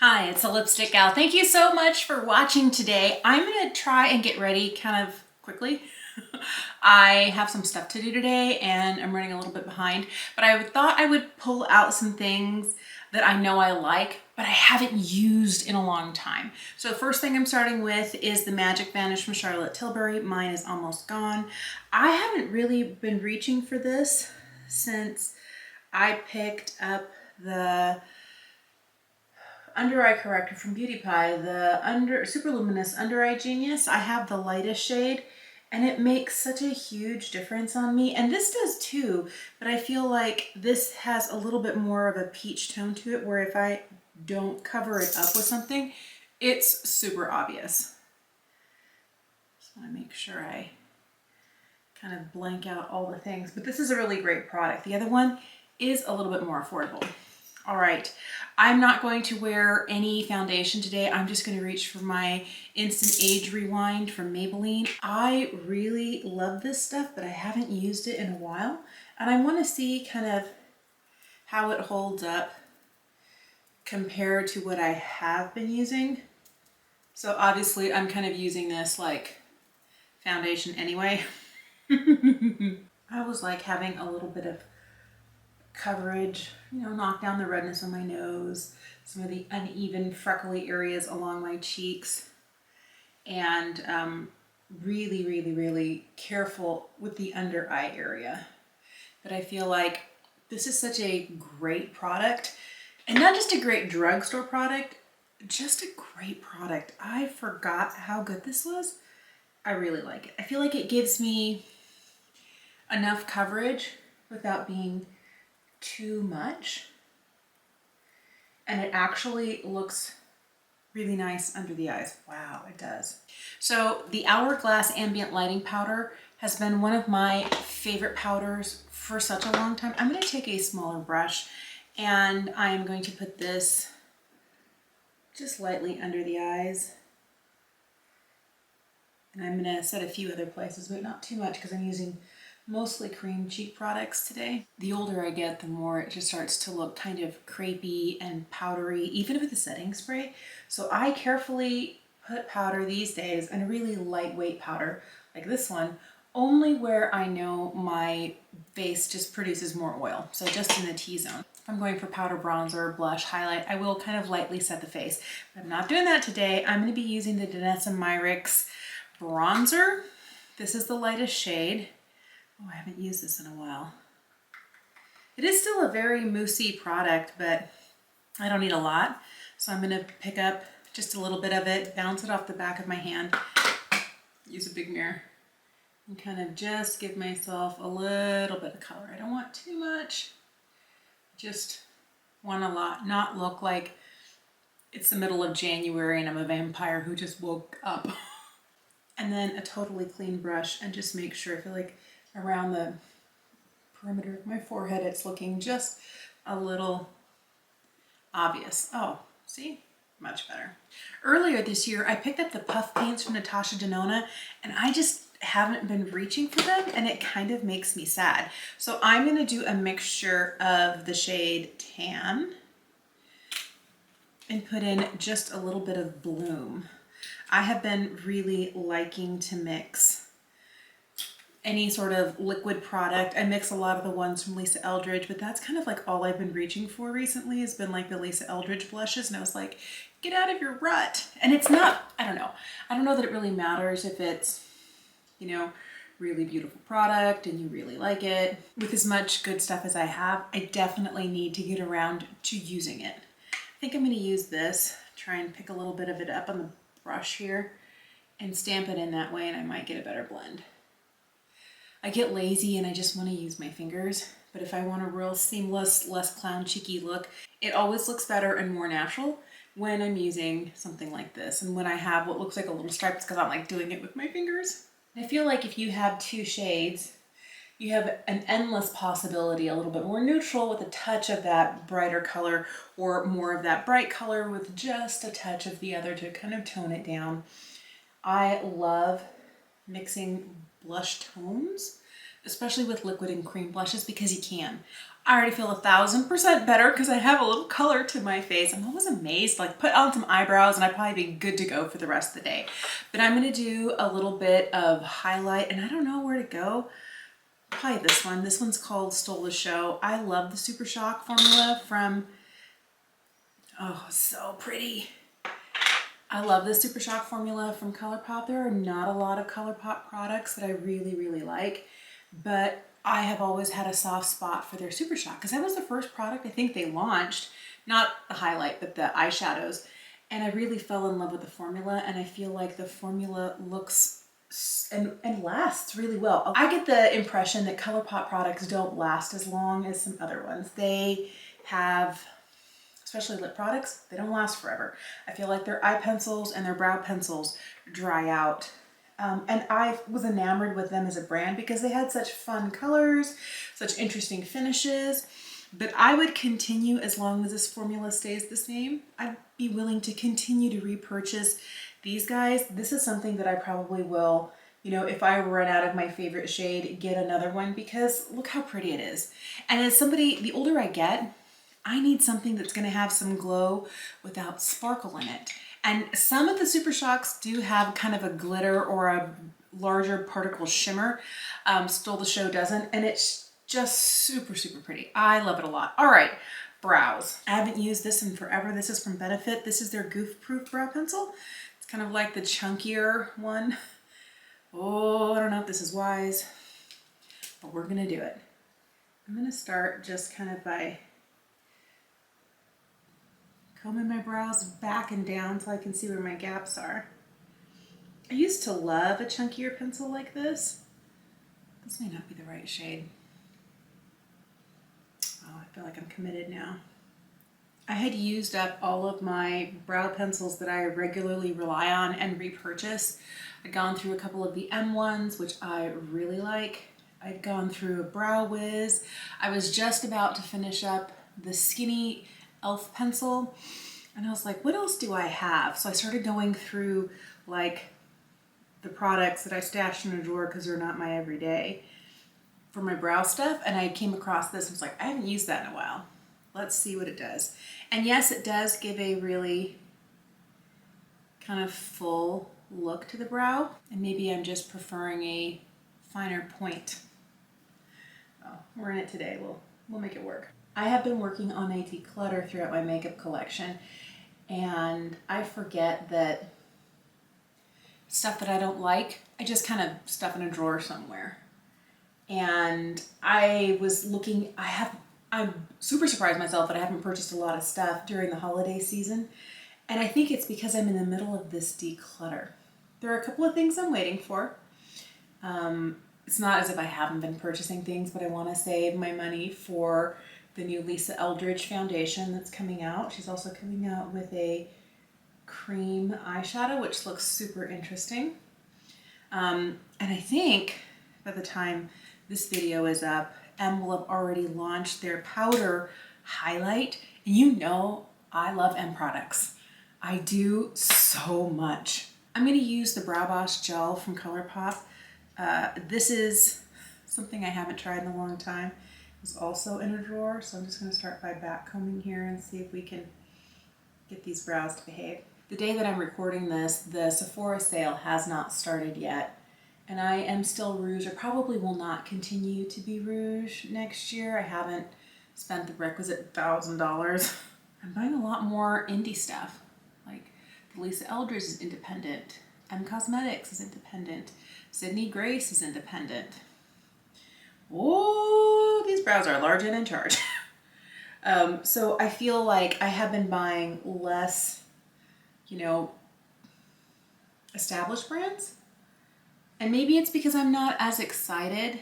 Hi, it's a Lipstick Gal. Thank you so much for watching today. I'm gonna try and get ready kind of quickly. I have some stuff to do today and I'm running a little bit behind, but I thought I would pull out some things that I know I like, but I haven't used in a long time. So the first thing I'm starting with is the Magic Vanish from Charlotte Tilbury. Mine is almost gone. I haven't really been reaching for this since I picked up the under eye corrector from Beauty Pie, the Super Luminous Under Eye Genius. I have the lightest shade and it makes such a huge difference on me. And this does too, but I feel like this has a little bit more of a peach tone to it, where if I don't cover it up with something, it's super obvious. Just want to make sure I kind of blank out all the things, but this is a really great product. The other one is a little bit more affordable. All right, I'm not going to wear any foundation today. I'm just going to reach for my Instant Age Rewind from Maybelline. I really love this stuff, but I haven't used it in a while. And I want to see kind of how it holds up compared to what I have been using. So obviously I'm kind of using this like foundation anyway. I was like having a little bit of coverage, you know, knock down the redness on my nose, some of the uneven freckly areas along my cheeks, and really careful with the under eye area. But I feel like this is such a great product, and not just a great drugstore product, just a great product. I forgot how good this was. I really like it. I feel like it gives me enough coverage without being too much, and it actually looks really nice under the eyes. Wow, it does. So the Hourglass Ambient Lighting Powder has been one of my favorite powders for such a long time. I'm going to take a smaller brush and I'm going to put this just lightly under the eyes, and I'm going to set a few other places, but not too much because I'm using mostly cream cheek products today. The older I get, the more it just starts to look kind of crepey and powdery, even with the setting spray. So I carefully put powder these days, and a really lightweight powder like this one, only where I know my face just produces more oil. So just in the T-zone. If I'm going for powder, bronzer, blush, highlight, I will kind of lightly set the face. But I'm not doing that today. I'm going to be using the Danessa Myricks bronzer. This is the lightest shade. Oh, I haven't used this in a while. It is still a very moussey product, but I don't need a lot. So I'm gonna pick up just a little bit of it, bounce it off the back of my hand, use a big mirror, and kind of just give myself a little bit of color. I don't want too much. Just want a lot, not look like it's the middle of January and I'm a vampire who just woke up. And then a totally clean brush, and just make sure, I feel like around the perimeter of my forehead, it's looking just a little obvious. Oh, see? Much better. Earlier this year, I picked up the puff paints from Natasha Denona, and I just haven't been reaching for them, and it kind of makes me sad. So I'm going to do a mixture of the shade Tan and put in just a little bit of Bloom. I have been really liking to mix any sort of liquid product. I mix a lot of the ones from Lisa Eldridge, but that's kind of like all I've been reaching for recently, has been like the Lisa Eldridge blushes, and I was like, get out of your rut. And it's not, I don't know that it really matters if it's, you know, really beautiful product and you really like it. With as much good stuff as I have, I definitely need to get around to using it. I think I'm going to use this, try and pick a little bit of it up on the brush here and stamp it in that way, and I might get a better blend. I get lazy and I just want to use my fingers, but if I want a real seamless, less clown cheeky look, it always looks better and more natural when I'm using something like this. And when I have what looks like a little stripe, it's because I'm like doing it with my fingers. I feel like if you have two shades, you have an endless possibility, a little bit more neutral with a touch of that brighter color, or more of that bright color with just a touch of the other to kind of tone it down. I love mixing blush tones, especially with liquid and cream blushes, because you can. I already feel 1000% better because I have a little color to my face. I'm always amazed, like put on some eyebrows and I'd probably be good to go for the rest of the day. But I'm gonna do a little bit of highlight and I don't know where to go. Probably this one. This one's called Stole the Show. I love the Super Shock formula from, oh, so pretty. I love the Super Shock formula from Colourpop. There are not a lot of Colourpop products that I really, really like, but I have always had a soft spot for their Super Shock because that was the first product I think they launched, not the highlight, but the eyeshadows. And I really fell in love with the formula, and I feel like the formula looks and lasts really well. I get the impression that Colourpop products don't last as long as some other ones. They have, especially lip products, they don't last forever. I feel like their eye pencils and their brow pencils dry out. And I was enamored with them as a brand because they had such fun colors, such interesting finishes. But I would continue, as long as this formula stays the same, I'd be willing to continue to repurchase these guys. This is something that I probably will, you know, if I run out of my favorite shade, get another one, because look how pretty it is. And as somebody, the older I get, I need something that's going to have some glow without sparkle in it. And some of the Super Shocks do have kind of a glitter or a larger particle shimmer. Stole the Show doesn't, and it's just super, super pretty. I love it a lot. All right, brows. I haven't used this in forever. This is from Benefit. This is their Goof Proof Brow Pencil. It's kind of like the chunkier one. Oh, I don't know if this is wise, but we're gonna do it. I'm gonna start just kind of by combing my brows back and down so I can see where my gaps are. I used to love a chunkier pencil like this. This may not be the right shade. Oh, I feel like I'm committed now. I had used up all of my brow pencils that I regularly rely on and repurchase. I'd gone through a couple of the M ones, which I really like. I'd gone through a Brow Wiz. I was just about to finish up the skinny e.l.f. pencil, and I was like, what else do I have? So I started going through like the products that I stashed in a drawer because they're not my everyday for my brow stuff, and I came across this and was like, I haven't used that in a while. Let's see what it does. And yes, it does give a really kind of full look to the brow, and maybe I'm just preferring a finer point. Oh, we're in it today. We'll make it work. I have been working on a declutter throughout my makeup collection, and I forget that stuff that I don't like, I just kind of stuff in a drawer somewhere. And I was looking, I'm super surprised myself that I haven't purchased a lot of stuff during the holiday season. And I think it's because I'm in the middle of this declutter. There are a couple of things I'm waiting for. It's not as if I haven't been purchasing things, but I want to save my money for the new Lisa Eldridge foundation that's coming out. She's also coming out with a cream eyeshadow, which looks super interesting. And I think by the time this video is up, M will have already launched their powder highlight. And you know I love M products. I do so much. I'm going to use the Brow Boss gel from Colourpop. This is something I haven't tried in a long time. It's also in a drawer, so I'm just going to start by back combing here and see if we can get these brows to behave. The day that I'm recording this, the Sephora sale has not started yet, and I am still rouge. I probably will not continue to be rouge next year. I haven't spent the requisite $1,000. I'm buying a lot more indie stuff. Like the Lisa Eldridge is independent. M Cosmetics is independent. Sydney Grace is independent. Oh, these brows are large and in charge. So I feel like I have been buying less, you know, established brands. And maybe it's because I'm not as excited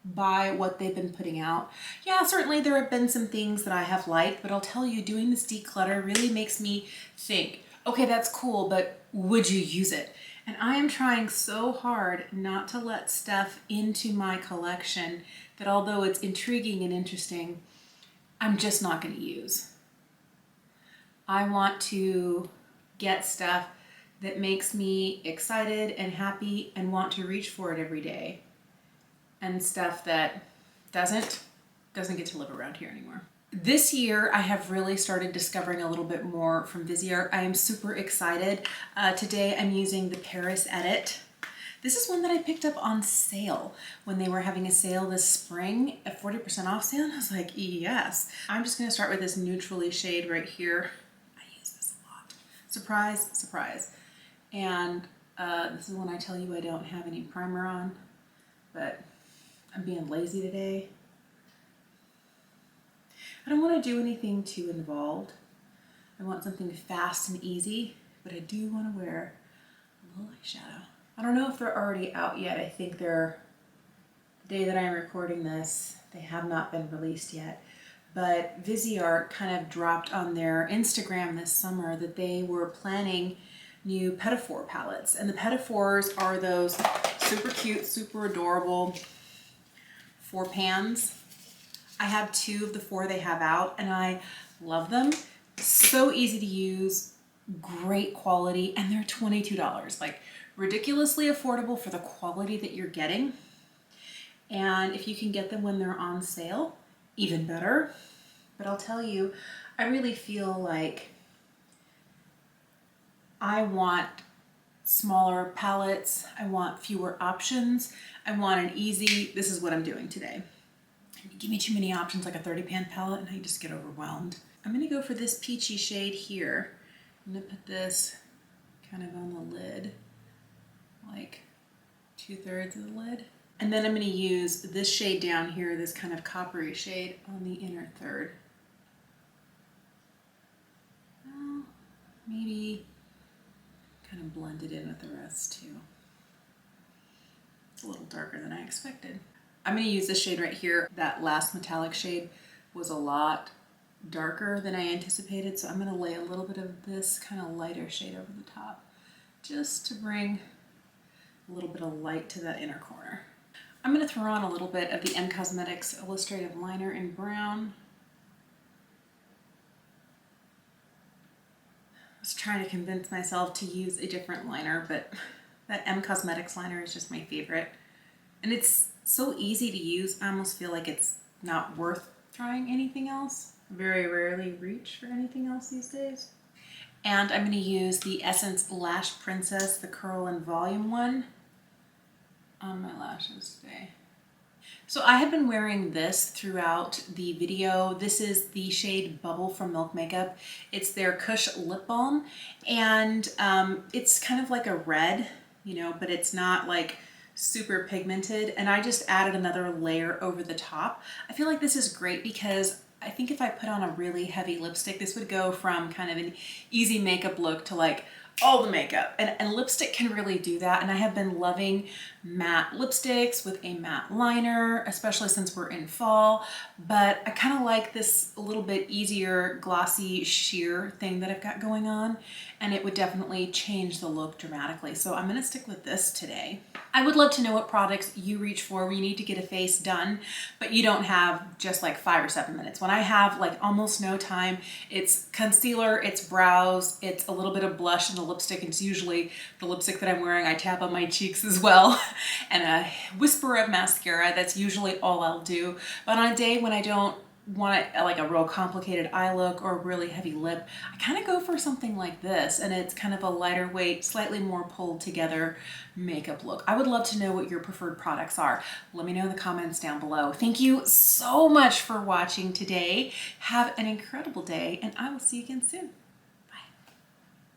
by what they've been putting out. Yeah, certainly there have been some things that I have liked, but I'll tell you, doing this declutter really makes me think, okay, that's cool, but would you use it? And I am trying so hard not to let stuff into my collection that, although it's intriguing and interesting, I'm just not going to use. I want to get stuff that makes me excited and happy and want to reach for it every day. and stuff that doesn't get to live around here anymore. This year, I have really started discovering a little bit more from Viseart. I am super excited. Today, I'm using the Paris Edit. This is one that I picked up on sale when they were having a sale this spring, a 40% off sale, and I was like, yes. I'm just gonna start with this neutrally shade right here. I use this a lot. Surprise, surprise. And this is when I tell you I don't have any primer on, but I'm being lazy today. I don't want to do anything too involved. I want something fast and easy, but I do want to wear a little eyeshadow. I don't know if they're already out yet. I think they're, the day that I'm recording this, they have not been released yet. But Viseart kind of dropped on their Instagram this summer that they were planning new Pedophore palettes. And the Pedophores are those super cute, super adorable 4 pans. I have 2 of the 4 they have out and I love them. So easy to use, great quality, and they're $22. Like ridiculously affordable for the quality that you're getting. And if you can get them when they're on sale, even better. But I'll tell you, I really feel like I want smaller palettes. I want fewer options. I want an easy, this is what I'm doing today. You give me too many options like a 30-pan palette and I just get overwhelmed. I'm gonna go for this peachy shade here. I'm gonna put this kind of on the lid, like 2/3 of the lid. And then I'm gonna use this shade down here, this kind of coppery shade on the inner third. Well, maybe kind of blend it in with the rest too. It's a little darker than I expected. I'm going to use this shade right here. That last metallic shade was a lot darker than I anticipated, so I'm going to lay a little bit of this kind of lighter shade over the top just to bring a little bit of light to that inner corner. I'm going to throw on a little bit of the M Cosmetics Illustrative Liner in brown. I was trying to convince myself to use a different liner, but that M Cosmetics liner is just my favorite. And it's so easy to use, I almost feel like it's not worth trying anything else. Very rarely reach for anything else these days. And I'm going to use the Essence Lash Princess, the Curl and Volume one, on my lashes today. So I have been wearing this throughout the video. This is the shade Bubble from Milk Makeup. It's their Kush Lip Balm, and it's kind of like a red, you know, but it's not like super pigmented, and I just added another layer over the top. I feel like this is great because I think if I put on a really heavy lipstick, this would go from kind of an easy makeup look to like all the makeup, and lipstick can really do that. And I have been loving matte lipsticks with a matte liner, especially since we're in fall, but I kind of like this a little bit easier glossy sheer thing that I've got going on, and it would definitely change the look dramatically. So I'm gonna stick with this today. I would love to know what products you reach for when you need to get a face done, but you don't have just like 5 or 7 minutes. When I have like almost no time, it's concealer, it's brows, it's a little bit of blush and the lipstick. It's usually the lipstick that I'm wearing. I tap on my cheeks as well, and a whisper of mascara. That's usually all I'll do. But on a day when I don't want like a real complicated eye look or a really heavy lip, I kind of go for something like this, and it's kind of a lighter weight, slightly more pulled together makeup look. I would love to know what your preferred products are. Let me know in the comments down below. Thank you so much for watching today. Have an incredible day, and I will see you again soon.